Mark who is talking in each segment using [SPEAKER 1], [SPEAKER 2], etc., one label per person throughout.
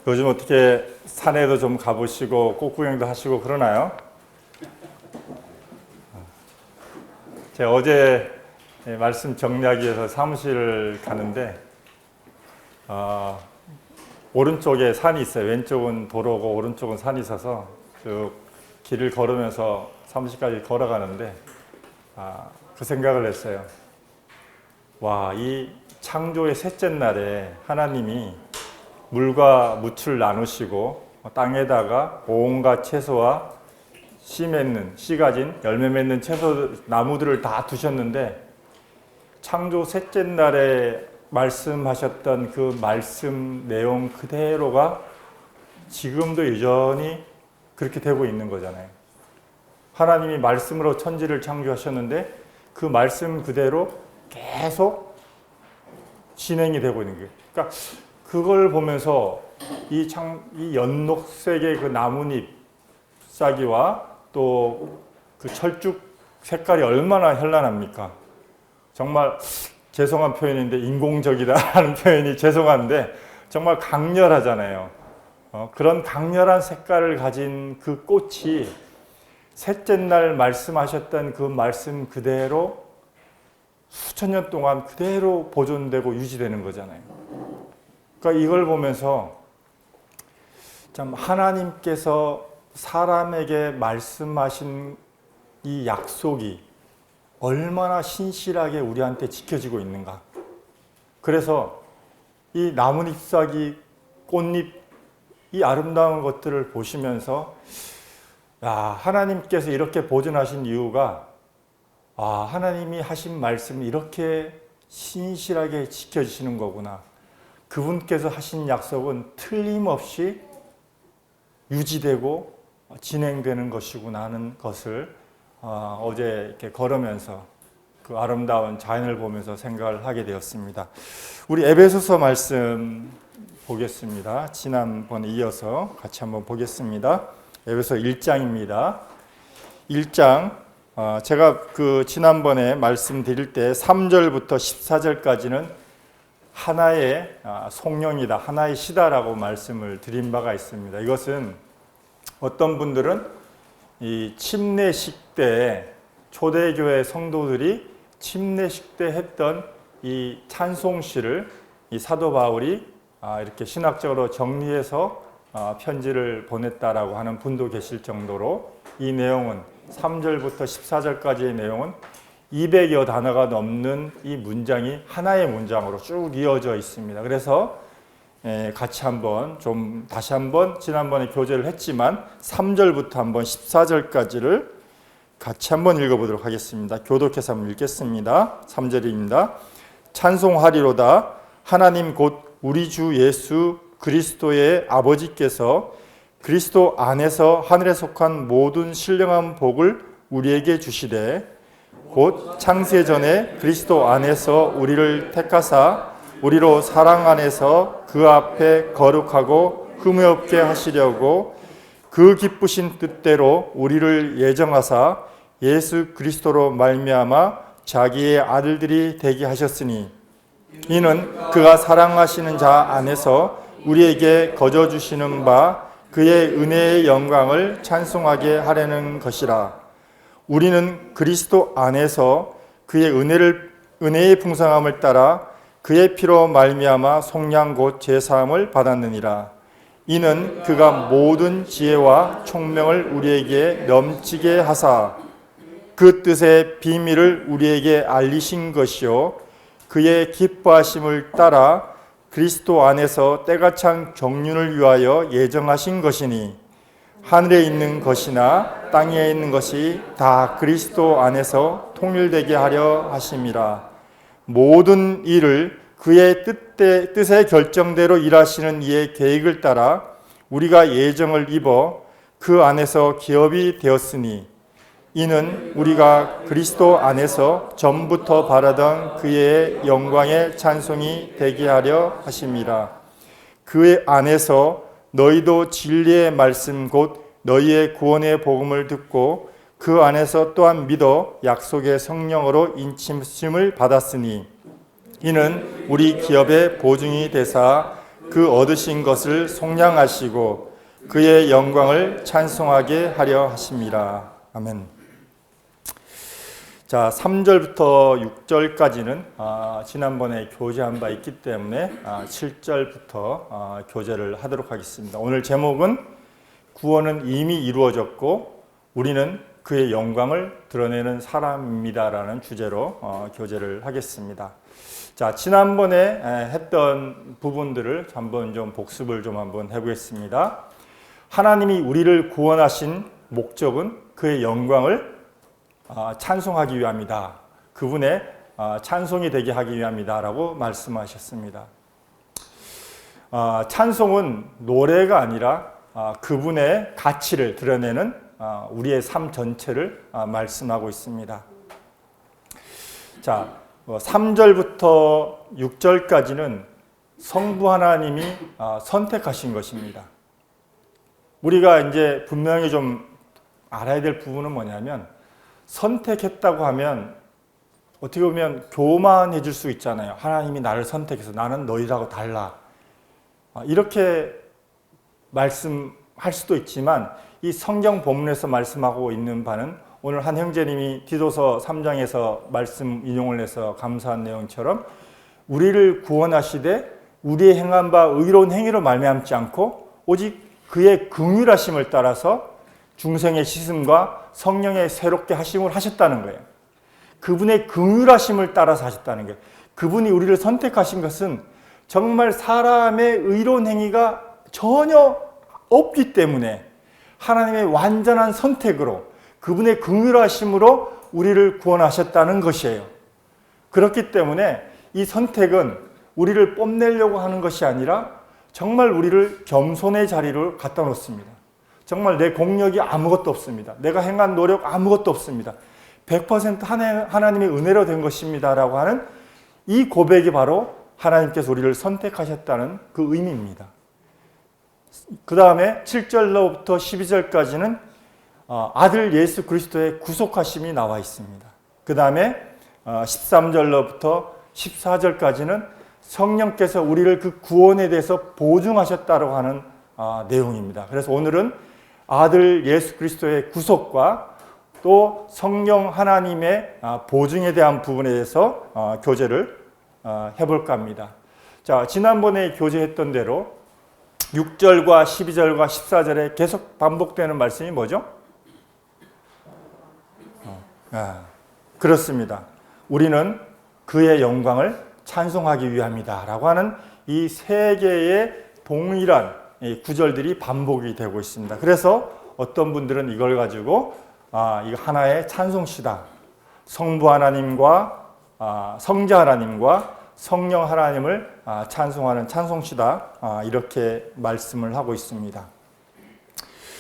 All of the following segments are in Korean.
[SPEAKER 1] 요즘 어떻게 산에도 좀 가보시고 꽃구경도 하시고 그러나요? 제가 어제 말씀 정리하기 위해서 사무실을 가는데 오른쪽에 산이 있어요. 왼쪽은 도로고 오른쪽은 산이 있어서 쭉 길을 걸으면서 사무실까지 걸어가는데 그 생각을 했어요. 와, 이 창조의 셋째 날에 하나님이 물과 묻을 나누시고 땅에다가 온갖 채소와 씨 가진 열매 맺는 채소 나무들을 다 두셨는데 창조 셋째 날에 말씀하셨던 그 말씀 내용 그대로가 지금도 여전히 그렇게 되고 있는 거잖아요. 하나님이 말씀으로 천지를 창조하셨는데 그 말씀 그대로 계속 진행이 되고 있는 거예요. 그러니까 그걸 보면서 이 연녹색의 그 나뭇잎 싹이와 또 그 철쭉 색깔이 얼마나 현란합니까? 정말 죄송한 표현인데 인공적이다라는 표현이 죄송한데 정말 강렬하잖아요. 그런 강렬한 색깔을 가진 그 꽃이 셋째 날 말씀하셨던 그 말씀 그대로 수천 년 동안 그대로 보존되고 유지되는 거잖아요. 그러니까 이걸 보면서 참 하나님께서 사람에게 말씀하신 이 약속이 얼마나 신실하게 우리한테 지켜지고 있는가. 그래서 이 나뭇잎사귀, 꽃잎, 이 아름다운 것들을 보시면서 하나님께서 이렇게 보존하신 이유가 하나님이 하신 말씀이 이렇게 신실하게 지켜지시는 거구나. 그분께서 하신 약속은 틀림없이 유지되고 진행되는 것이구나 하는 것을 어제 이렇게 걸으면서 그 아름다운 자연을 보면서 생각을 하게 되었습니다. 우리 에베소서 말씀 보겠습니다. 지난번에 이어서 같이 한번 보겠습니다. 에베소 1장입니다. 1장 제가 그 지난번에 말씀드릴 때 3절부터 14절까지는 하나의 송영이다, 하나의 시다라고 말씀을 드린 바가 있습니다. 이것은 어떤 분들은 이 침례식 때 초대교회 성도들이 침례식 때 했던 이 찬송시를 이 사도 바울이 이렇게 신학적으로 정리해서 편지를 보냈다라고 하는 분도 계실 정도로 이 내용은 3절부터 14절까지의 내용은 200여 단어가 넘는 이 문장이 하나의 문장으로 쭉 이어져 있습니다. 그래서 같이 다시 한번 지난번에 교제를 했지만 3절부터 한번 14절까지를 같이 한번 읽어보도록 하겠습니다. 교독해서 한번 읽겠습니다. 3절입니다. 찬송하리로다 하나님 곧 우리 주 예수 그리스도의 아버지께서 그리스도 안에서 하늘에 속한 모든 신령한 복을 우리에게 주시되 곧 창세 전에 그리스도 안에서 우리를 택하사 우리로 사랑 안에서 그 앞에 거룩하고 흠이 없게 하시려고 그 기쁘신 뜻대로 우리를 예정하사 예수 그리스도로 말미암아 자기의 아들들이 되게 하셨으니 이는 그가 사랑하시는 자 안에서 우리에게 거저 주시는 바 그의 은혜의 영광을 찬송하게 하려는 것이라. 우리는 그리스도 안에서 그의 은혜의 풍성함을 따라 그의 피로 말미암아 속량 곧 제사함을 받았느니라. 이는 그가 모든 지혜와 총명을 우리에게 넘치게 하사 그 뜻의 비밀을 우리에게 알리신 것이요 그의 기뻐하심을 따라 그리스도 안에서 때가 찬 경륜을 위하여 예정하신 것이니 하늘에 있는 것이나 땅에 있는 것이 다 그리스도 안에서 통일되게 하려 하심이라. 모든 일을 그의 뜻의 결정대로 일하시는 이의 계획을 따라 우리가 예정을 입어 그 안에서 기업이 되었으니 이는 우리가 그리스도 안에서 전부터 바라던 그의 영광의 찬송이 되게 하려 하심이라. 그 안에서 너희도 진리의 말씀 곧 너희의 구원의 복음을 듣고 그 안에서 또한 믿어 약속의 성령으로 인침을 받았으니 이는 우리 기업의 보증이 되사 그 얻으신 것을 속량하시고 그의 영광을 찬송하게 하려 하심이라. 아멘. 자, 3절부터 6절까지는 지난번에 교제한 바 있기 때문에 7절부터 교제를 하도록 하겠습니다. 오늘 제목은 구원은 이미 이루어졌고 우리는 그의 영광을 드러내는 사람입니다라는 주제로 교제를 하겠습니다. 자, 지난번에 했던 부분들을 한번 좀 복습을 좀 한번 해보겠습니다. 하나님이 우리를 구원하신 목적은 그의 영광을 찬송하기 위함이다. 그분의 찬송이 되게 하기 위함이다 라고 말씀하셨습니다. 찬송은 노래가 아니라 그분의 가치를 드러내는 우리의 삶 전체를 말씀하고 있습니다. 자, 3절부터 6절까지는 성부 하나님이 선택하신 것입니다. 우리가 이제 분명히 좀 알아야 될 부분은 뭐냐면 선택했다고 하면 어떻게 보면 교만해질 수 있잖아요. 하나님이 나를 선택해서 나는 너희하고 달라. 이렇게 말씀할 수도 있지만 이 성경 본문에서 말씀하고 있는 바는 오늘 한 형제님이 디도서 3장에서 말씀 인용을 해서 감사한 내용처럼 우리를 구원하시되 우리의 행한 바 의로운 행위로 말미암지 않고 오직 그의 긍휼하심을 따라서 중생의 씻음과 성령의 새롭게 하심을 하셨다는 거예요. 그분의 긍휼하심을 따라서 하셨다는 거예요. 그분이 우리를 선택하신 것은 정말 사람의 의로운 행위가 전혀 없기 때문에 하나님의 완전한 선택으로 그분의 긍휼하심으로 우리를 구원하셨다는 것이에요. 그렇기 때문에 이 선택은 우리를 뽐내려고 하는 것이 아니라 정말 우리를 겸손의 자리로 갖다 놓습니다. 정말 내 공력이 아무것도 없습니다. 내가 행한 노력 아무것도 없습니다. 100% 하나님의 은혜로 된 것입니다 라고 하는 이 고백이 바로 하나님께서 우리를 선택하셨다는 그 의미입니다. 그 다음에 7절로부터 12절까지는 아들 예수 그리스도의 구속하심이 나와 있습니다. 그 다음에 13절로부터 14절까지는 성령께서 우리를 그 구원에 대해서 보증하셨다고 하는 내용입니다. 그래서 오늘은 아들 예수 그리스도의 구속과 또 성령 하나님의 보증에 대한 부분에 대해서 교제를 해볼까 합니다. 자, 지난번에 교제했던 대로 6절과 12절과 14절에 계속 반복되는 말씀이 뭐죠? 그렇습니다. 우리는 그의 영광을 찬송하기 위함이다 라고 하는 이 세 개의 동일한 구절들이 반복이 되고 있습니다. 그래서 어떤 분들은 이걸 가지고 이거 하나의 찬송시다. 성부 하나님과 성자 하나님과 성령 하나님을 찬송하는 찬송시다. 이렇게 말씀을 하고 있습니다.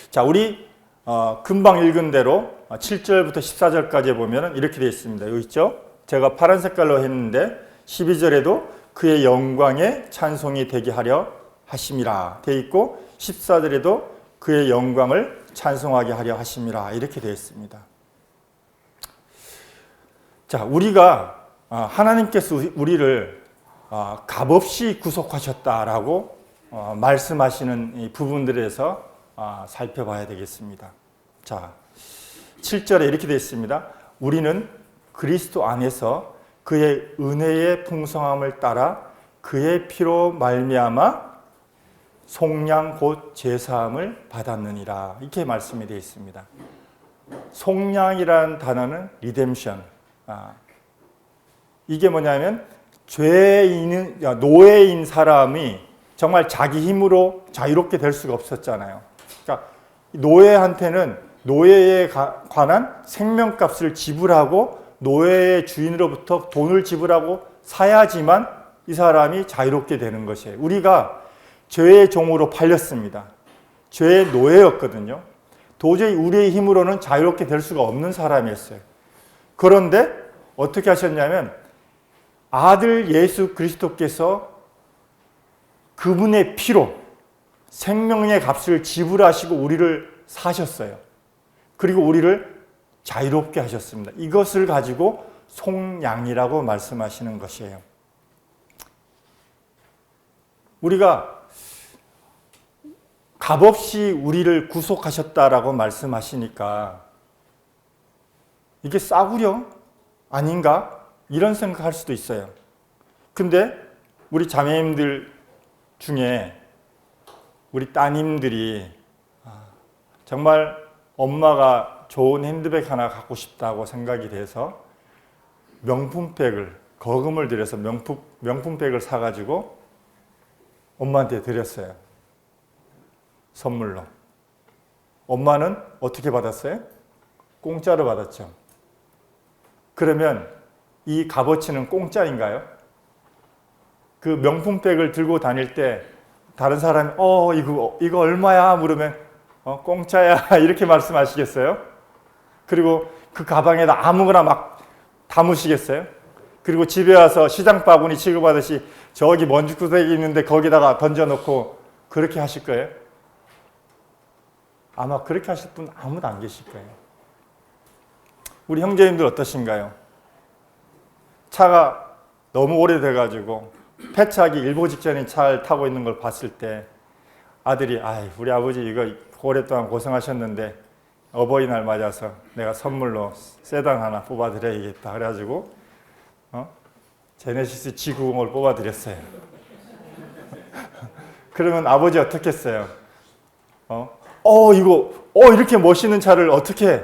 [SPEAKER 1] 자, 우리 금방 읽은 대로 7절부터 14절까지 보면 이렇게 되어 있습니다. 여기 있죠? 제가 파란 색깔로 했는데 12절에도 그의 영광에 찬송이 되게 하려 하심이라 되어 있고 14절에도 그의 영광을 찬송하게 하려 하심이라 이렇게 되어 있습니다. 자, 우리가 하나님께서 우리를 값없이 구속하셨다라고 말씀하시는 이 부분들에서 살펴봐야 되겠습니다. 자, 7절에 이렇게 되어 있습니다. 우리는 그리스도 안에서 그의 은혜의 풍성함을 따라 그의 피로 말미암아 속량 곧 제사함을 받았느니라 이렇게 말씀이 되어 있습니다. 속량이라는 단어는 리뎀션. 이게 뭐냐면 노예인 사람이 정말 자기 힘으로 자유롭게 될 수가 없었잖아요. 그러니까 노예한테는 노예에 관한 생명값을 지불하고 노예의 주인으로부터 돈을 지불하고 사야지만 이 사람이 자유롭게 되는 것이에요. 우리가 죄의 종으로 팔렸습니다. 죄의 노예였거든요. 도저히 우리의 힘으로는 자유롭게 될 수가 없는 사람이었어요. 그런데 어떻게 하셨냐면 아들 예수 그리스도께서 그분의 피로 생명의 값을 지불하시고 우리를 사셨어요. 그리고 우리를 자유롭게 하셨습니다. 이것을 가지고 속량이라고 말씀하시는 것이에요. 우리가 값없이 우리를 구속하셨다라고 말씀하시니까 이게 싸구려 아닌가? 이런 생각할 수도 있어요. 근데 우리 자매님들 중에 우리 따님들이 정말 엄마가 좋은 핸드백 하나 갖고 싶다고 생각이 돼서 명품백을 거금을 들여서 명품백을 사가지고 엄마한테 드렸어요. 선물로. 엄마는 어떻게 받았어요? 공짜로 받았죠. 그러면 이 값어치는 공짜인가요? 그 명품백을 들고 다닐 때 다른 사람이 이거 얼마야? 물으면 공짜야 이렇게 말씀하시겠어요? 그리고 그 가방에다 아무거나 막 담으시겠어요? 그리고 집에 와서 시장 바구니 취급하듯이 저기 먼지구석이 있는데 거기다가 던져놓고 그렇게 하실 거예요? 아마 그렇게 하실 분 아무도 안 계실 거예요. 우리 형제님들 어떠신가요? 차가 너무 오래돼가지고 폐차하기 일보 직전인 차를 타고 있는 걸 봤을 때 아들이 우리 아버지 이거 오랫동안 고생하셨는데 어버이날 맞아서 내가 선물로 세단 하나 뽑아드려야겠다 그래가지고 제네시스 G90을 뽑아드렸어요. 그러면 아버지 어떻게 했어요? 이렇게 멋있는 차를 어떻게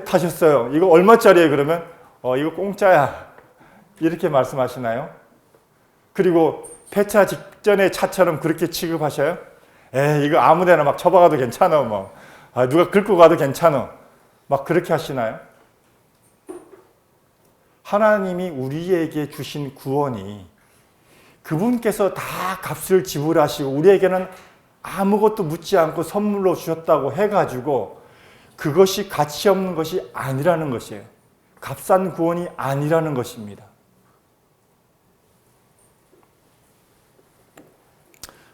[SPEAKER 1] 타셨어요? 이거 얼마짜리예요? 그러면 이거 공짜야 이렇게 말씀하시나요? 그리고 폐차 직전의 차처럼 그렇게 취급하셔요? 이거 아무데나 막 쳐박아도 괜찮아 누가 긁고 가도 괜찮아 막 그렇게 하시나요? 하나님이 우리에게 주신 구원이 그분께서 다 값을 지불하시고 우리에게는 아무것도 묻지 않고 선물로 주셨다고 해가지고 그것이 가치 없는 것이 아니라는 것이에요. 값싼 구원이 아니라는 것입니다.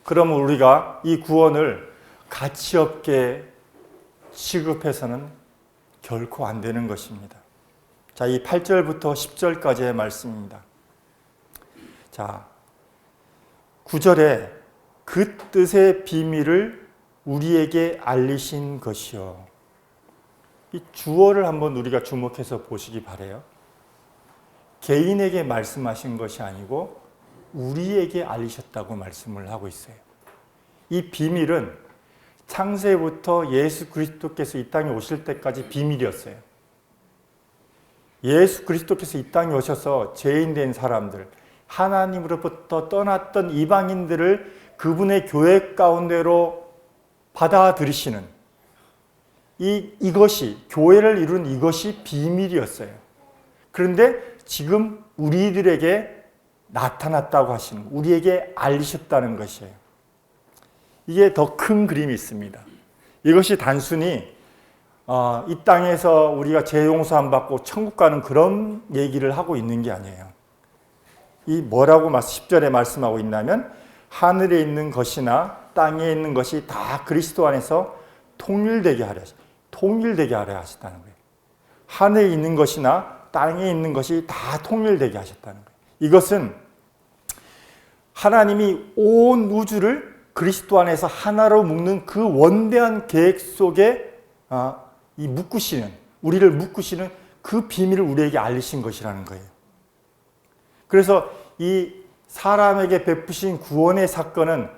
[SPEAKER 1] 그러면 우리가 이 구원을 가치 없게 취급해서는 결코 안 되는 것입니다. 자, 이 8절부터 10절까지의 말씀입니다. 자, 9절에 그 뜻의 비밀을 우리에게 알리신 것이요. 이 주어를 한번 우리가 주목해서 보시기 바라요. 개인에게 말씀하신 것이 아니고 우리에게 알리셨다고 말씀을 하고 있어요. 이 비밀은 창세부터 예수 그리스도께서 이 땅에 오실 때까지 비밀이었어요. 예수 그리스도께서 이 땅에 오셔서 죄인된 사람들, 하나님으로부터 떠났던 이방인들을 그분의 교회 가운데로 받아들이시는 이것이 교회를 이룬 이것이 비밀이었어요. 그런데 지금 우리들에게 나타났다고 하시는, 우리에게 알리셨다는 것이에요. 이게 더 큰 그림이 있습니다. 이것이 단순히 이 땅에서 우리가 죄 용서함 받고 천국 가는 그런 얘기를 하고 있는 게 아니에요. 이 뭐라고 10절에 말씀하고 있냐면 하늘에 있는 것이나 땅에 있는 것이 다 그리스도 안에서 통일되게 하려 하셨다는 거예요. 하늘에 있는 것이나 땅에 있는 것이 다 통일되게 하셨다는 거예요. 이것은 하나님이 온 우주를 그리스도 안에서 하나로 묶는 그 원대한 계획 속에 우리를 묶으시는 그 비밀을 우리에게 알리신 것이라는 거예요. 그래서 이 사람에게 베푸신 구원의 사건은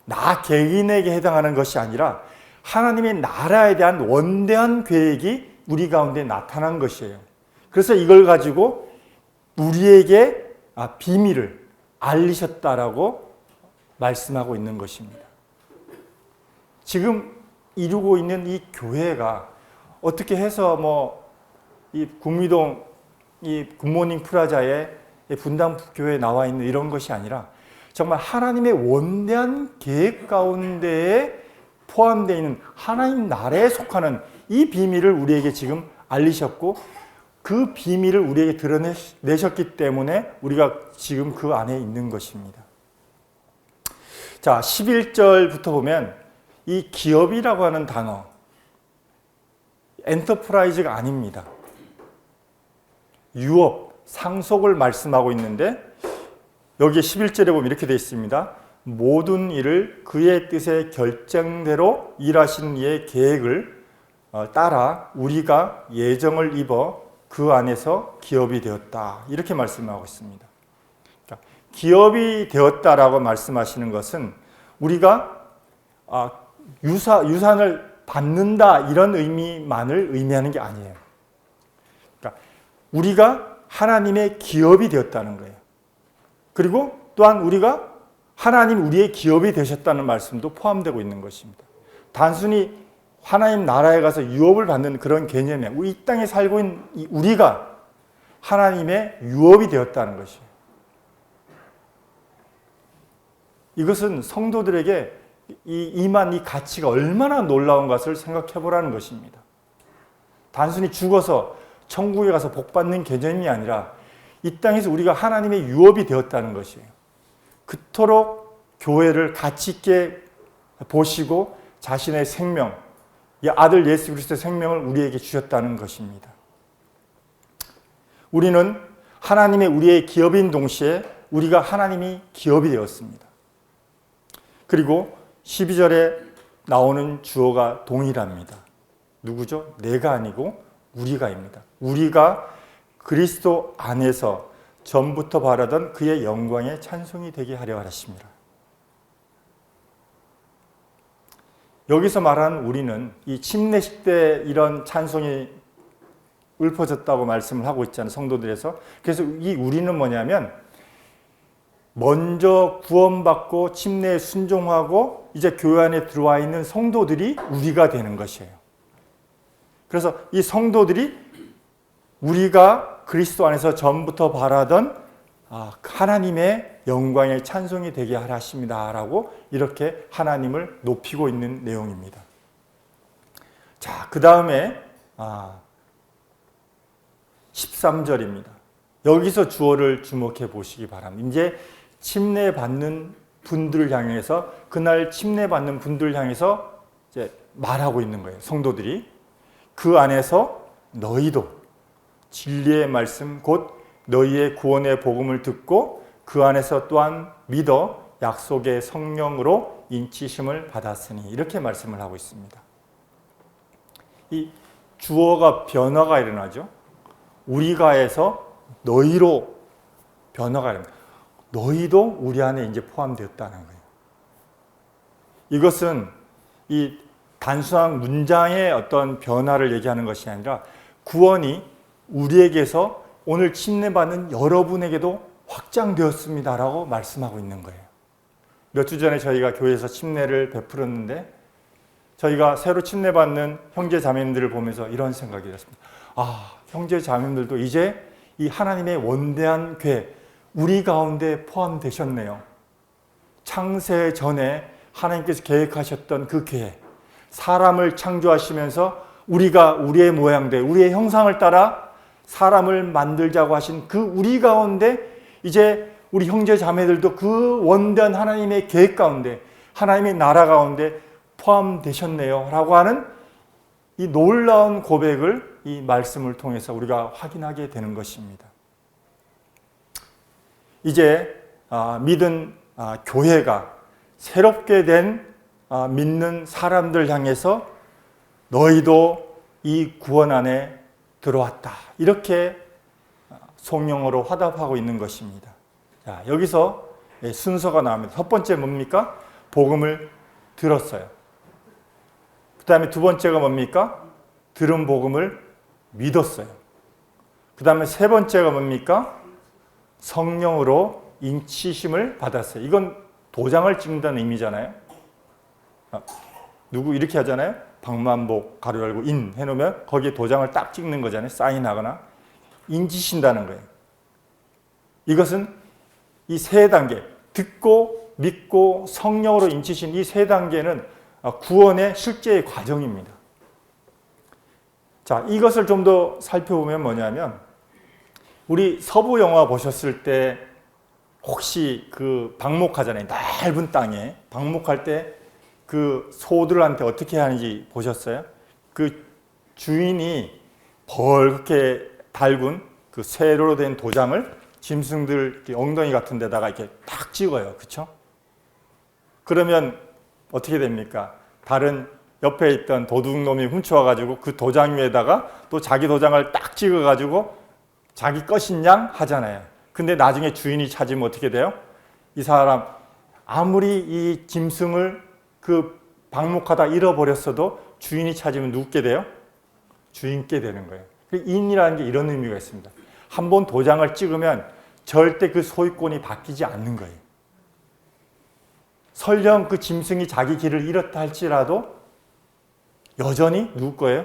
[SPEAKER 1] 나 개인에게 해당하는 것이 아니라 하나님의 나라에 대한 원대한 계획이 우리 가운데 나타난 것이에요. 그래서 이걸 가지고 우리에게 비밀을 알리셨다라고 말씀하고 있는 것입니다. 지금 이루고 있는 이 교회가 어떻게 해서 이 구미동 이 굿모닝 프라자의 분당 교회에 나와 있는 이런 것이 아니라 정말 하나님의 원대한 계획 가운데에 포함되어 있는 하나님 나라에 속하는 이 비밀을 우리에게 지금 알리셨고 그 비밀을 우리에게 드러내셨기 때문에 우리가 지금 그 안에 있는 것입니다. 자, 11절부터 보면 이 기업이라고 하는 단어, 엔터프라이즈가 아닙니다. 유업, 상속을 말씀하고 있는데 여기에 11절에 보면 이렇게 되어 있습니다. 모든 일을 그의 뜻의 결정대로 일하시는 이의 계획을 따라 우리가 예정을 입어 그 안에서 기업이 되었다. 이렇게 말씀하고 있습니다. 그러니까 기업이 되었다라고 말씀하시는 것은 우리가 유산을 받는다 이런 의미만을 의미하는 게 아니에요. 그러니까 우리가 하나님의 기업이 되었다는 거예요. 그리고 또한 우리가 하나님 우리의 기업이 되셨다는 말씀도 포함되고 있는 것입니다. 단순히 하나님 나라에 가서 유업을 받는 그런 개념이 아니고 이 땅에 살고 있는 우리가 하나님의 유업이 되었다는 것이에요. 이것은 성도들에게 이 가치가 얼마나 놀라운 것을 생각해 보라는 것입니다. 단순히 죽어서 천국에 가서 복 받는 개념이 아니라 이 땅에서 우리가 하나님의 유업이 되었다는 것이에요. 그토록 교회를 가치 있게 보시고 자신의 생명, 아들 예수 그리스도의 생명을 우리에게 주셨다는 것입니다. 우리는 하나님의 우리의 기업인 동시에 우리가 하나님이 기업이 되었습니다. 그리고 12절에 나오는 주어가 동일합니다. 누구죠? 내가 아니고 우리가입니다. 우리가 그리스도 안에서 전부터 바라던 그의 영광의 찬송이 되게 하려 하십니다. 여기서 말하는 우리는 이 침례식 때 이런 찬송이 읊어졌다고 말씀을 하고 있잖아요. 성도들에서. 그래서 이 우리는 뭐냐면 먼저 구원받고 침례에 순종하고 이제 교회 안에 들어와 있는 성도들이 우리가 되는 것이에요. 그래서 이 성도들이 우리가 그리스도 안에서 전부터 바라던 하나님의 영광의 찬송이 되게 하라 하십니다 라고 이렇게 하나님을 높이고 있는 내용입니다. 자, 그 다음에 13절입니다. 여기서 주어를 주목해 보시기 바랍니다. 이제 침례받는 분들을 향해서 그날 침례받는 분들을 향해서 이제 말하고 있는 거예요. 성도들이 그 안에서 너희도 진리의 말씀 곧 너희의 구원의 복음을 듣고 그 안에서 또한 믿어 약속의 성령으로 인치심을 받았으니 이렇게 말씀을 하고 있습니다. 이 주어가 변화가 일어나죠. 우리가에서 너희로 변화가 일어납니다. 너희도 우리 안에 이제 포함되었다는 거예요. 이것은 이 단순한 문장의 어떤 변화를 얘기하는 것이 아니라 구원이 우리에게서 오늘 침례받는 여러분에게도 확장되었습니다라고 말씀하고 있는 거예요. 몇 주 전에 저희가 교회에서 침례를 베풀었는데 저희가 새로 침례받는 형제 자매님들을 보면서 이런 생각이 들었습니다. 형제 자매님들도 이제 이 하나님의 원대한 궤 우리 가운데 포함되셨네요. 창세 전에 하나님께서 계획하셨던 그 궤, 사람을 창조하시면서 우리가 우리의 모양대로 우리의 형상을 따라 사람을 만들자고 하신 그 우리 가운데 이제 우리 형제 자매들도 그 원대한 하나님의 계획 가운데 하나님의 나라 가운데 포함되셨네요 라고 하는 이 놀라운 고백을 이 말씀을 통해서 우리가 확인하게 되는 것입니다. 이제 믿은 교회가 새롭게 된 믿는 사람들 향해서 너희도 이 구원 안에 들어왔다 이렇게 성령으로 화답하고 있는 것입니다. 자, 여기서 순서가 나옵니다. 첫 번째 뭡니까? 복음을 들었어요. 그 다음에 두 번째가 뭡니까? 들은 복음을 믿었어요. 그 다음에 세 번째가 뭡니까? 성령으로 인치심을 받았어요. 이건 도장을 찍는다는 의미잖아요. 누구 이렇게 하잖아요. 방만복 가로 열고 인 해놓으면 거기에 도장을 딱 찍는 거잖아요. 사인하거나 인지신다는 거예요. 이것은 이 세 단계 듣고 믿고 성령으로 인치신 이 세 단계는 구원의 실제의 과정입니다. 자, 이것을 좀 더 살펴보면 뭐냐면 우리 서부 영화 보셨을 때 혹시 그 방목하잖아요. 넓은 땅에 방목할 때 그 소들한테 어떻게 하는지 보셨어요? 그 주인이 벌겋게 달군 그 쇠로 된 도장을 짐승들 엉덩이 같은 데다가 이렇게 탁 찍어요. 그렇죠? 그러면 어떻게 됩니까? 다른 옆에 있던 도둑놈이 훔쳐와가지고 그 도장 위에다가 또 자기 도장을 딱 찍어가지고 자기 것인 양 하잖아요. 근데 나중에 주인이 찾으면 어떻게 돼요? 이 사람 아무리 이 짐승을 그 방목하다 잃어버렸어도 주인이 찾으면 누구게 돼요? 주인께 되는 거예요. 인이라는 게 이런 의미가 있습니다. 한번 도장을 찍으면 절대 그 소유권이 바뀌지 않는 거예요. 설령 그 짐승이 자기 길을 잃었다 할지라도 여전히 누구 거예요?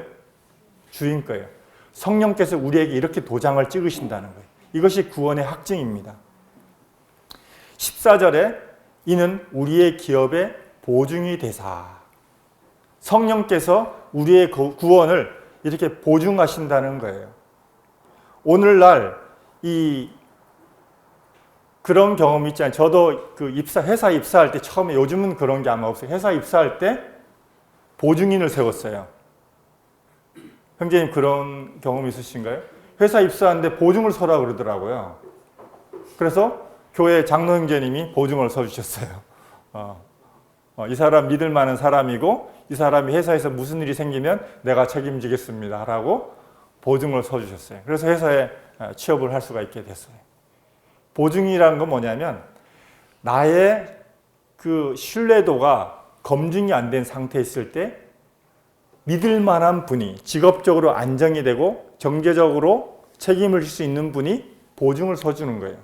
[SPEAKER 1] 주인 거예요. 성령께서 우리에게 이렇게 도장을 찍으신다는 거예요. 이것이 구원의 확증입니다. 14절에 이는 우리의 기업의 보증이 되사. 성령께서 우리의 구원을 이렇게 보증하신다는 거예요. 오늘날 그런 경험이 있잖아요. 저도 회사 입사할 때 처음에, 요즘은 그런 게 아마 없어요. 회사 입사할 때 보증인을 세웠어요. 형제님 그런 경험 있으신가요? 회사 입사하는데 보증을 서라 그러더라고요. 그래서 교회 장로 형제님이 보증을 서주셨어요. 이 사람 믿을 만한 사람이고 이 사람이 회사에서 무슨 일이 생기면 내가 책임지겠습니다 라고 보증을 서주셨어요. 그래서 회사에 취업을 할 수가 있게 됐어요. 보증이라는 건 뭐냐면 나의 그 신뢰도가 검증이 안 된 상태에 있을 때 믿을 만한 분이, 직업적으로 안정이 되고 경제적으로 책임을 질 수 있는 분이 보증을 서주는 거예요.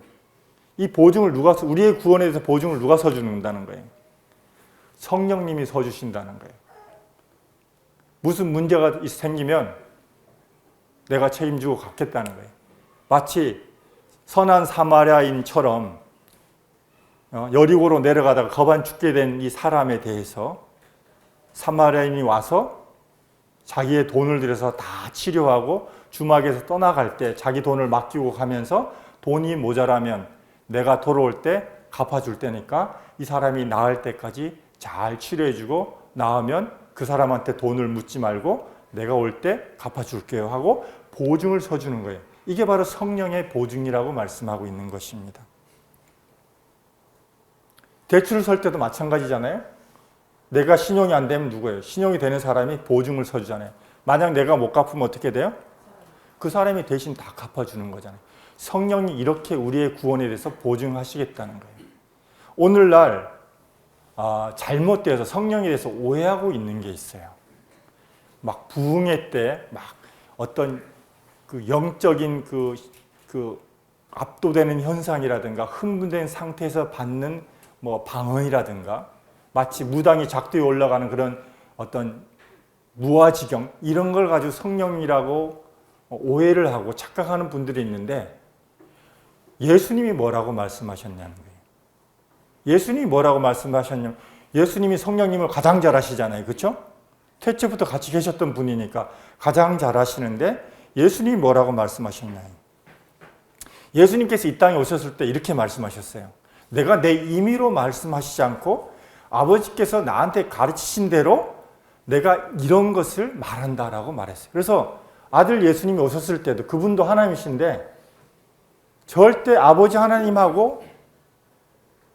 [SPEAKER 1] 이 보증을 우리의 구원에 대해서 보증을 누가 서주는다는 거예요? 성령님이 서주신다는 거예요. 무슨 문제가 생기면 내가 책임지고 갖겠다는 거예요. 마치 선한 사마리아인처럼 여리고로 내려가다가 거반 죽게 된 이 사람에 대해서 사마리아인이 와서 자기의 돈을 들여서 다 치료하고 주막에서 떠나갈 때 자기 돈을 맡기고 가면서 돈이 모자라면 내가 돌아올 때 갚아줄 테니까 이 사람이 나을 때까지 잘 치료해주고 나으면 그 사람한테 돈을 묻지 말고 내가 올 때 갚아줄게요 하고 보증을 서주는 거예요. 이게 바로 성령의 보증이라고 말씀하고 있는 것입니다. 대출을 설 때도 마찬가지잖아요. 내가 신용이 안 되면 누구예요? 신용이 되는 사람이 보증을 서주잖아요. 만약 내가 못 갚으면 어떻게 돼요? 그 사람이 대신 다 갚아주는 거잖아요. 성령이 이렇게 우리의 구원에 대해서 보증하시겠다는 거예요. 오늘날 잘못되어서 성령에 대해서 오해하고 있는 게 있어요. 막 부흥회 때 막 어떤 그 영적인 그 압도되는 현상이라든가 흥분된 상태에서 받는 뭐 방언이라든가 마치 무당이 작두에 올라가는 그런 어떤 무아지경 이런 걸 가지고 성령이라고 오해를 하고 착각하는 분들이 있는데 예수님이 뭐라고 말씀하셨냐는 거예요. 예수님이 뭐라고 말씀하셨냐면 예수님이 성령님을 가장 잘 아시잖아요. 그렇죠? 태초부터 같이 계셨던 분이니까 가장 잘 아시는데 예수님이 뭐라고 말씀하셨나요? 예수님께서 이 땅에 오셨을 때 이렇게 말씀하셨어요. 내가 내 임의로 말씀하시지 않고 아버지께서 나한테 가르치신 대로 내가 이런 것을 말한다라고 말했어요. 그래서 아들 예수님이 오셨을 때도 그분도 하나님이신데 절대 아버지 하나님하고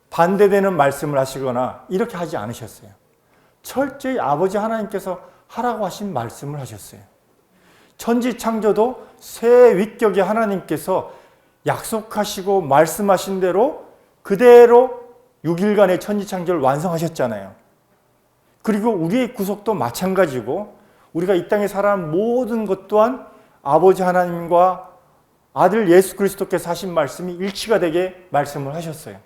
[SPEAKER 1] 반대되는 말씀을 하시거나 이렇게 하지 않으셨어요. 철저히 아버지 하나님께서 하라고 하신 말씀을 하셨어요. 천지창조도 새 위격의 하나님께서 약속하시고 말씀하신 대로 그대로 6일간의 천지창조를 완성하셨잖아요. 그리고 우리의 구속도 마찬가지고 우리가 이 땅에 살아가는 모든 것 또한 아버지 하나님과 아들 예수 그리스도께서 하신 말씀이 일치가 되게 말씀을 하셨어요.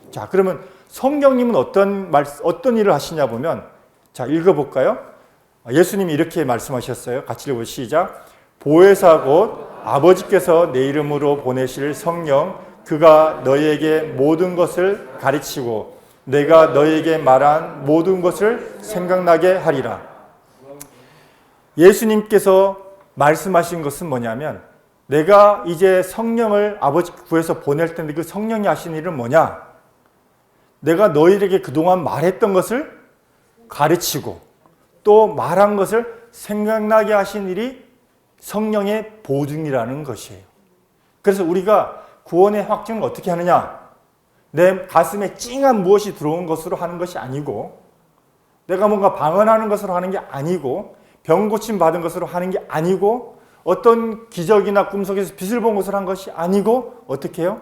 [SPEAKER 1] 자, 그러면 성령님은 어떤 일을 하시냐 보면 자, 읽어볼까요? 예수님이 이렇게 말씀하셨어요. 같이 읽어보시죠. 시작. 보혜사 곧 아버지께서 내 이름으로 보내실 성령 그가 너희에게 모든 것을 가르치고 내가 너희에게 말한 모든 것을 생각나게 하리라. 예수님께서 말씀하신 것은 뭐냐면 내가 이제 성령을 아버지 구해서 보낼 텐데 그 성령이 하신 일은 뭐냐? 내가 너희에게 그동안 말했던 것을 가르치고 또 말한 것을 생각나게 하신 일이 성령의 보증이라는 것이에요. 그래서 우리가 구원의 확증을 어떻게 하느냐? 내 가슴에 찡한 무엇이 들어온 것으로 하는 것이 아니고, 내가 뭔가 방언하는 것으로 하는 게 아니고, 병 고침 받은 것으로 하는 게 아니고, 어떤 기적이나 꿈속에서 빛을 본 것으로 한 것이 아니고, 어떻게 해요?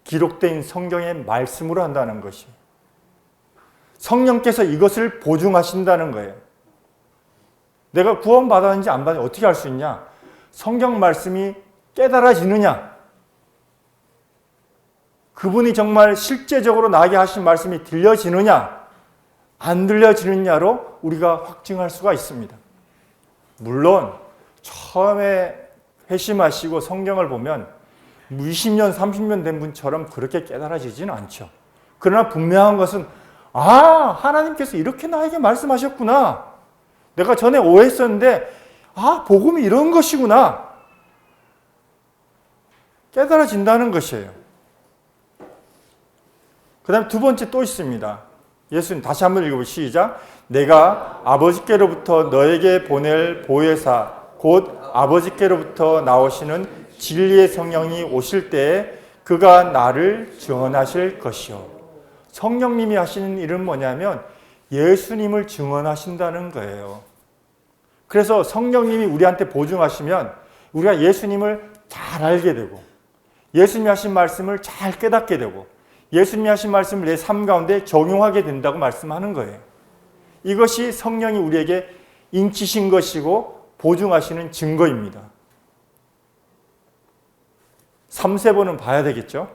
[SPEAKER 1] 기록된 성경의 말씀으로 한다는 것이. 성령께서 이것을 보증하신다는 거예요. 내가 구원받았는지 안 받았는지 어떻게 알 수 있냐? 성경 말씀이 깨달아지느냐? 그분이 정말 실제적으로 나에게 하신 말씀이 들려지느냐? 안 들려지느냐로 우리가 확증할 수가 있습니다. 물론 처음에 회심하시고 성경을 보면 20년, 30년 된 분처럼 그렇게 깨달아지지는 않죠. 그러나 분명한 것은 하나님께서 이렇게 나에게 말씀하셨구나. 내가 전에 오해했었는데 복음이 이런 것이구나. 깨달아진다는 것이에요. 그 다음에 두 번째 또 있습니다. 예수님 다시 한번 읽어보시죠. 시작. 내가 아버지께로부터 너에게 보낼 보혜사 곧 아버지께로부터 나오시는 진리의 성령이 오실 때에 그가 나를 증언하실 것이요. 성령님이 하시는 일은 뭐냐면 예수님을 증언하신다는 거예요. 그래서 성령님이 우리한테 보증하시면 우리가 예수님을 잘 알게 되고, 예수님이 하신 말씀을 잘 깨닫게 되고, 예수님이 하신 말씀을 내 삶 가운데 적용하게 된다고 말씀하는 거예요. 이것이 성령이 우리에게 인치신 것이고 보증하시는 증거입니다. 3세번은 봐야 되겠죠?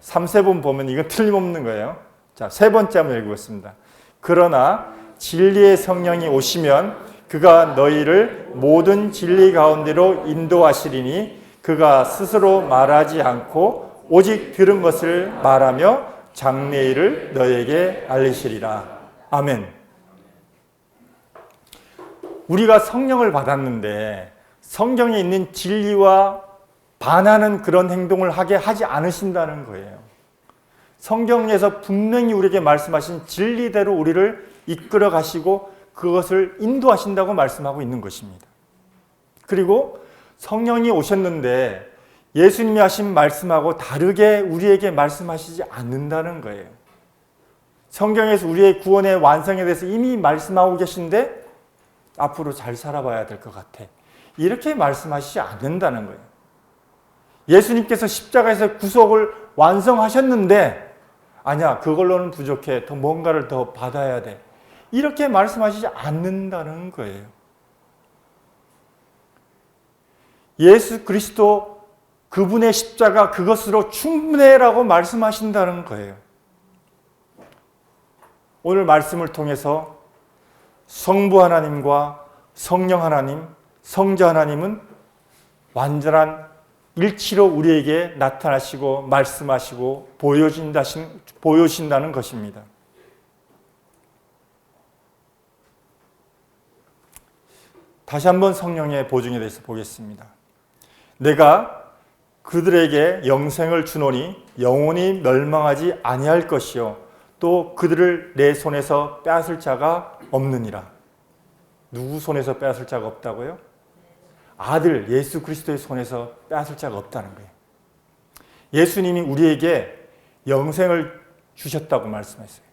[SPEAKER 1] 3세번 보면 이건 틀림없는 거예요. 자, 세 번째 한번 읽어보겠습니다. 그러나 진리의 성령이 오시면 그가 너희를 모든 진리 가운데로 인도하시리니 그가 스스로 말하지 않고 오직 들은 것을 말하며 장래일을 너희에게 알리시리라. 아멘. 우리가 성령을 받았는데 성경에 있는 진리와 반하는 그런 행동을 하게 하지 않으신다는 거예요. 성경에서 분명히 우리에게 말씀하신 진리대로 우리를 이끌어 가시고 그것을 인도하신다고 말씀하고 있는 것입니다. 그리고 성령이 오셨는데 예수님이 하신 말씀하고 다르게 우리에게 말씀하시지 않는다는 거예요. 성경에서 우리의 구원의 완성에 대해서 이미 말씀하고 계신데 앞으로 잘 살아봐야 될 것 같아. 이렇게 말씀하시지 않는다는 거예요. 예수님께서 십자가에서 구속을 완성하셨는데 아니야, 그걸로는 부족해. 더 뭔가를 더 받아야 돼. 이렇게 말씀하시지 않는다는 거예요. 예수 그리스도 그분의 십자가 그것으로 충분해라고 말씀하신다는 거예요. 오늘 말씀을 통해서 성부 하나님과 성령 하나님, 성자 하나님은 완전한 일치로 우리에게 나타나시고 말씀하시고 보여주신다는 것입니다. 다시 한번 성령의 보증에 대해서 보겠습니다. 내가 그들에게 영생을 주노니 영원히 멸망하지 아니할 것이요 또 그들을 내 손에서 빼앗을 자가 없느니라. 누구 손에서 빼앗을 자가 없다고요? 아들 예수 그리스도의 손에서 빼앗을 자가 없다는 거예요. 예수님이 우리에게 영생을 주셨다고 말씀했어요.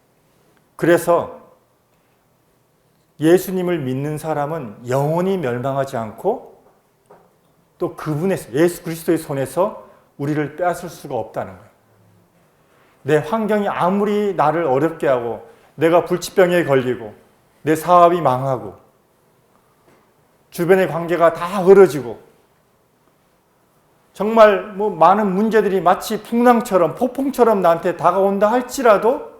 [SPEAKER 1] 그래서 예수님을 믿는 사람은 영원히 멸망하지 않고 또 그분의 예수 그리스도의 손에서 우리를 빼앗을 수가 없다는 거예요. 내 환경이 아무리 나를 어렵게 하고 내가 불치병에 걸리고 내 사업이 망하고 주변의 관계가 다 흐려지고 정말 많은 문제들이 마치 풍랑처럼 폭풍처럼 나한테 다가온다 할지라도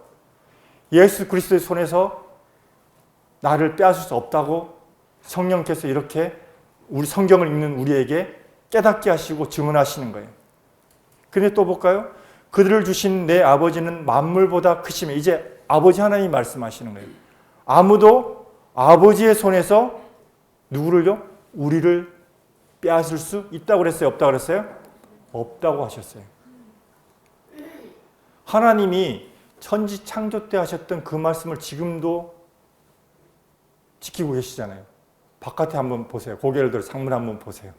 [SPEAKER 1] 예수 그리스도의 손에서 나를 빼앗을 수 없다고 성령께서 이렇게 우리 성경을 읽는 우리에게 깨닫게 하시고 증언하시는 거예요. 근데 또 볼까요? 그들을 주신 내 아버지는 만물보다 크시며 이제 아버지 하나님이 말씀하시는 거예요. 아무도 아버지의 손에서 누구를요? 우리를 빼앗을 수 있다고 그랬어요? 없다고 그랬어요? 없다고 하셨어요. 하나님이 천지 창조 때 하셨던 그 말씀을 지금도 지키고 계시잖아요. 바깥에 한번 보세요. 고개를 들어 창문 한번 보세요.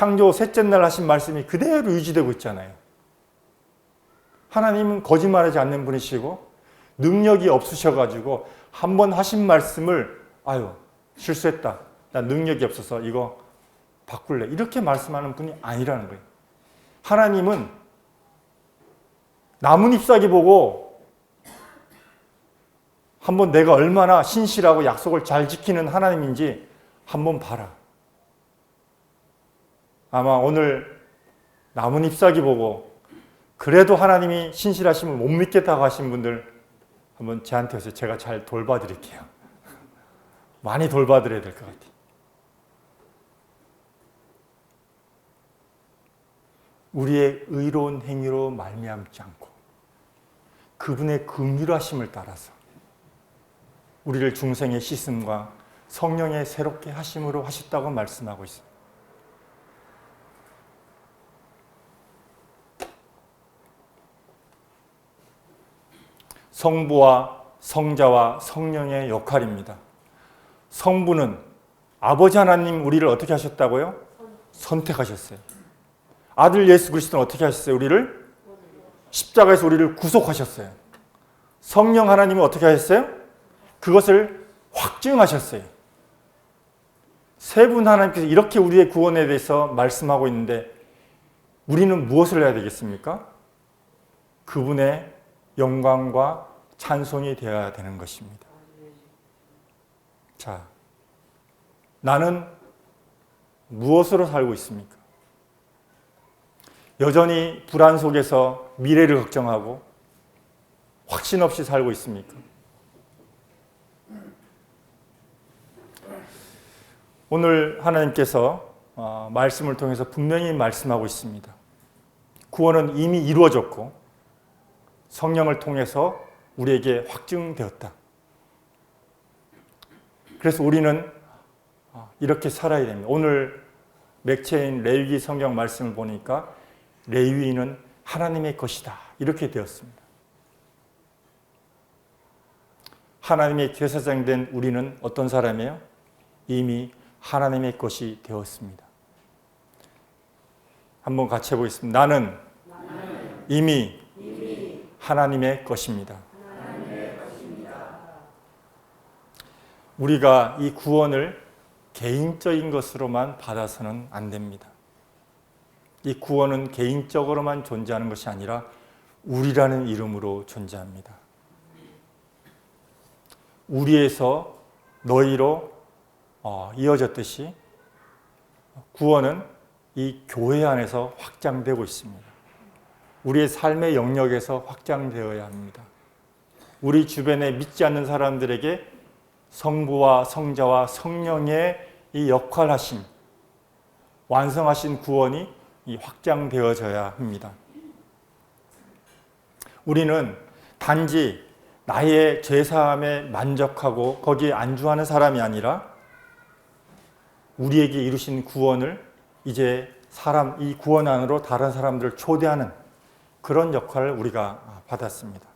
[SPEAKER 1] 창조 셋째 날 하신 말씀이 그대로 유지되고 있잖아요. 하나님은 거짓말하지 않는 분이시고 능력이 없으셔가지고 한 번 하신 말씀을 실수했다. 나 능력이 없어서 이거 바꿀래. 이렇게 말씀하는 분이 아니라는 거예요. 하나님은 나뭇 잎사귀 보고 한번 내가 얼마나 신실하고 약속을 잘 지키는 하나님인지 한번 봐라. 아마 오늘 나뭇 잎사귀 보고 그래도 하나님이 신실하심을 못 믿겠다고 하신 분들 한번 저한테 오세요. 제가 잘 돌봐드릴게요. 많이 돌봐드려야 될 것 같아요. 우리의 의로운 행위로 말미암지 않고 그분의 긍휼하심을 따라서 우리를 중생의 씻음과 성령의 새롭게 하심으로 하셨다고 말씀하고 있습니다. 성부와 성자와 성령의 역할입니다. 성부는 아버지 하나님 우리를 어떻게 하셨다고요? 선택하셨어요. 아들 예수 그리스도는 어떻게 하셨어요? 우리를 십자가에서 우리를 구속하셨어요. 성령 하나님은 어떻게 하셨어요? 그것을 확증하셨어요. 세 분 하나님께서 이렇게 우리의 구원에 대해서 말씀하고 있는데 우리는 무엇을 해야 되겠습니까? 그분의 영광과 찬송이 되어야 되는 것입니다. 자, 나는 무엇으로 살고 있습니까? 여전히 불안 속에서 미래를 걱정하고 확신 없이 살고 있습니까? 오늘 하나님께서 말씀을 통해서 분명히 말씀하고 있습니다. 구원은 이미 이루어졌고 성령을 통해서 우리에게 확증되었다. 그래서 우리는 이렇게 살아야 됩니다. 오늘 맥체인 레위기 성경 말씀을 보니까 레위인은 하나님의 것이다. 이렇게 되었습니다. 하나님의 제사장 된 우리는 어떤 사람이에요? 이미 하나님의 것이 되었습니다. 한번 같이 해보겠습니다. 나는 이미 하나님의 것입니다. 우리가 이 구원을 개인적인 것으로만 받아서는 안 됩니다. 이 구원은 개인적으로만 존재하는 것이 아니라 우리라는 이름으로 존재합니다. 우리에서 너희로 이어졌듯이 구원은 이 교회 안에서 확장되고 있습니다. 우리의 삶의 영역에서 확장되어야 합니다. 우리 주변에 믿지 않는 사람들에게 성부와 성자와 성령의 이 역할하신 완성하신 구원이 확장되어져야 합니다. 우리는 단지 나의 죄사함에 만족하고 거기에 안주하는 사람이 아니라 우리에게 이루신 구원을 이제 이 구원 안으로 다른 사람들을 초대하는 그런 역할을 우리가 받았습니다.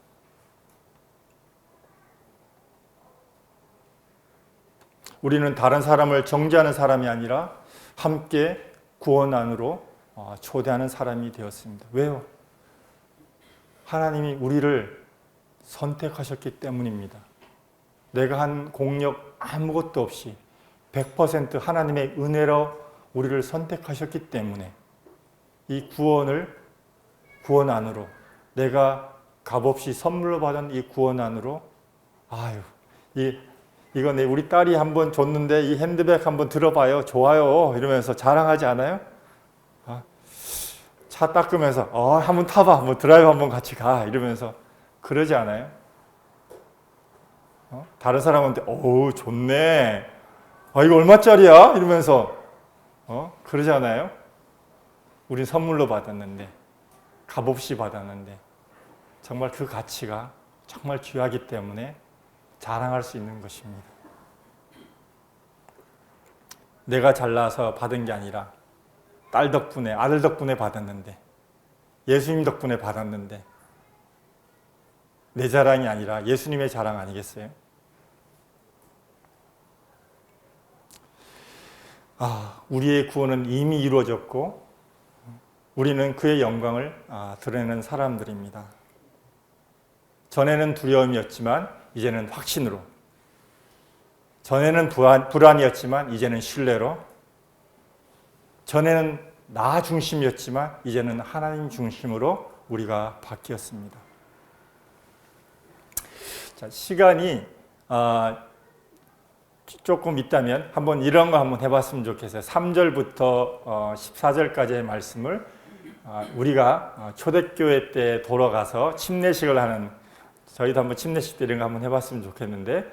[SPEAKER 1] 우리는 다른 사람을 정죄하는 사람이 아니라 함께 구원 안으로 초대하는 사람이 되었습니다. 왜요? 하나님이 우리를 선택하셨기 때문입니다. 내가 한 공력 아무것도 없이 100% 하나님의 은혜로 우리를 선택하셨기 때문에 이 구원 안으로 내가 값없이 선물로 받은 이 구원 안으로 이거 우리 딸이 한번 줬는데 이 핸드백 한번 들어봐요. 좋아요. 이러면서 자랑하지 않아요? 차 닦으면서 한번 타봐. 뭐 드라이브 한번 같이 가. 이러면서 그러지 않아요? 다른 사람한테 좋네. 이거 얼마짜리야? 이러면서 그러지 않아요? 우린 선물로 받았는데 값없이 받았는데 정말 그 가치가 정말 귀하기 때문에 자랑할 수 있는 것입니다. 내가 잘나서 받은 게 아니라 딸 덕분에 아들 덕분에 받았는데 예수님 덕분에 받았는데 내 자랑이 아니라 예수님의 자랑 아니겠어요? 우리의 구원은 이미 이루어졌고 우리는 그의 영광을 드러내는 사람들입니다. 전에는 두려움이었지만 이제는 확신으로, 전에는 불안이었지만 이제는 신뢰로, 전에는 나 중심이었지만 이제는 하나님 중심으로 우리가 바뀌었습니다. 자, 시간이 조금 있다면 한번 이런 거 한번 해봤으면 좋겠어요. 3절부터 14절까지의 말씀을 우리가 초대교회 때 돌아가서 침례식을 하는, 저희도 한번 침례식 때 이런 거 한번 해봤으면 좋겠는데,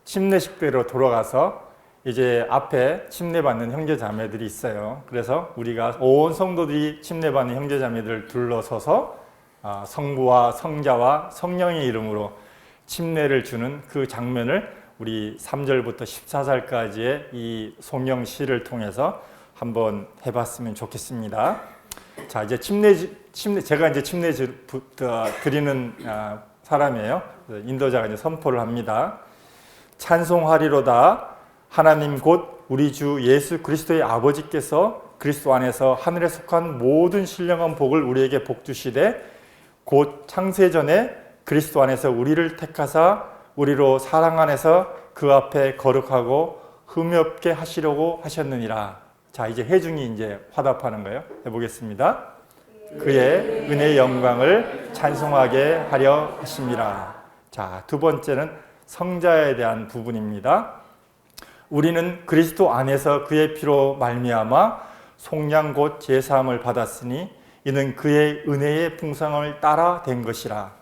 [SPEAKER 1] 침례식대로 돌아가서 이제 앞에 침례받는 형제자매들이 있어요. 그래서 우리가 온 성도들이 침례받는 형제자매들을 둘러서서 성부와 성자와 성령의 이름으로 침례를 주는 그 장면을 우리 3절부터 14절까지의 이 송영시를 통해서 한번 해봤으면 좋겠습니다. 자, 이제 제가 이제 침례 드리는 사람이에요. 인도자가 이제 선포를 합니다. 찬송하리로다. 하나님 곧 우리 주 예수 그리스도의 아버지께서 그리스도 안에서 하늘에 속한 모든 신령한 복을 우리에게 복 주시되 곧 창세전에 그리스도 안에서 우리를 택하사 우리로 사랑 안에서 그 앞에 거룩하고 흠이 없게 하시려고 하셨느니라. 자, 이제 회중이 이제 화답하는 거예요. 해보겠습니다. 그의 은혜의 영광을 찬송하게 하려 하심이라. 자, 두 번째는 성자에 대한 부분입니다. 우리는 그리스도 안에서 그의 피로 말미암아 속량 곧 제사함을 받았으니 이는 그의 은혜의 풍성함을 따라 된 것이라.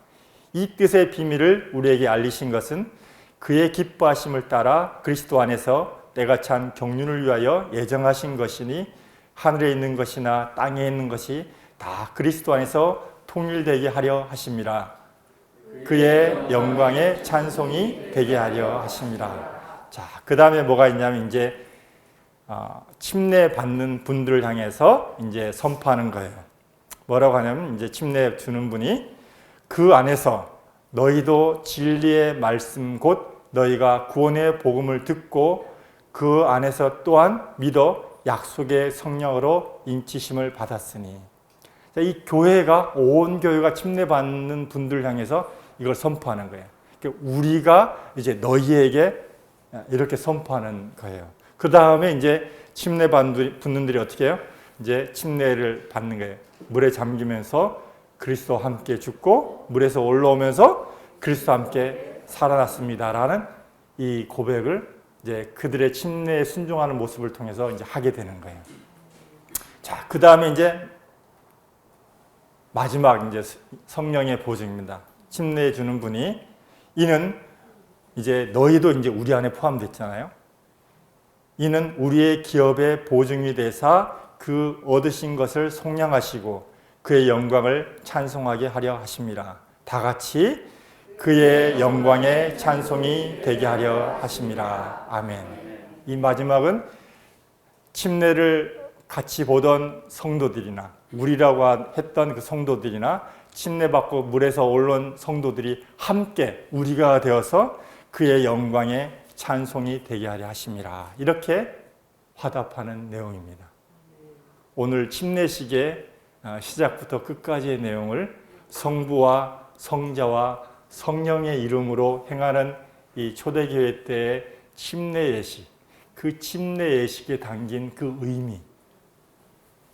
[SPEAKER 1] 이 뜻의 비밀을 우리에게 알리신 것은 그의 기뻐하심을 따라 그리스도 안에서 때가 찬 경륜을 위하여 예정하신 것이니 하늘에 있는 것이나 땅에 있는 것이 다 그리스도 안에서 통일되게 하려 하심이라. 그의 영광의 찬송이 되게 하려 하심이라. 자, 그 다음에 뭐가 있냐면 이제 침례 받는 분들을 향해서 이제 선포하는 거예요. 뭐라고 하냐면 이제 침례 주는 분이 그 안에서 너희도 진리의 말씀 곧 너희가 구원의 복음을 듣고 그 안에서 또한 믿어 약속의 성령으로 인치심을 받았으니. 이 교회가, 온 교회가 침례받는 분들 향해서 이걸 선포하는 거예요. 우리가 이제 너희에게 이렇게 선포하는 거예요. 그 다음에 이제 침례 받는 분들이 어떻게 해요? 이제 침례를 받는 거예요. 물에 잠기면서 그리스도와 함께 죽고 물에서 올라오면서 그리스도와 함께 살아났습니다라는 이 고백을 이제 그들의 침례에 순종하는 모습을 통해서 이제 하게 되는 거예요. 자, 그 다음에 이제 마지막 이제 성령의 보증입니다. 침례해 주는 분이 이는 이제 너희도 이제 우리 안에 포함됐잖아요. 이는 우리의 기업의 보증이 되사 그 얻으신 것을 속량하시고 그의 영광을 찬송하게 하려 하심이라. 다 같이 그의 영광의 찬송이 되게 하려 하심이라. 아멘. 이 마지막은 침례를 같이 보던 성도들이나 우리라고 했던 그 성도들이나 침례받고 물에서 올라온 성도들이 함께 우리가 되어서 그의 영광의 찬송이 되게 하려 하심이라. 이렇게 화답하는 내용입니다. 오늘 침례식의 시작부터 끝까지의 내용을 성부와 성자와 성령의 이름으로 행하는 이 초대교회 때의 침례 예식, 그 침례 예식에 담긴 그 의미,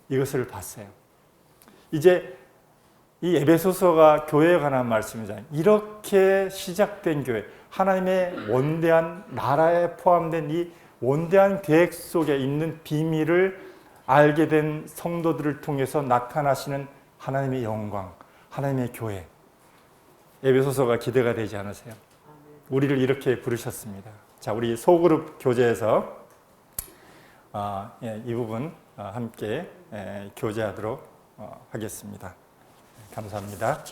[SPEAKER 1] 이것을 봤어요. 이제 이 에베소서가 교회에 관한 말씀이잖아요. 이렇게 시작된 교회, 하나님의 원대한 나라에 포함된 이 원대한 계획 속에 있는 비밀을 알게 된 성도들을 통해서 나타나시는 하나님의 영광, 하나님의 교회. 에베소서가 기대가 되지 않으세요? 우리를 이렇게 부르셨습니다. 자, 우리 소그룹 교제에서 이 부분 함께 교제하도록 하겠습니다. 감사합니다.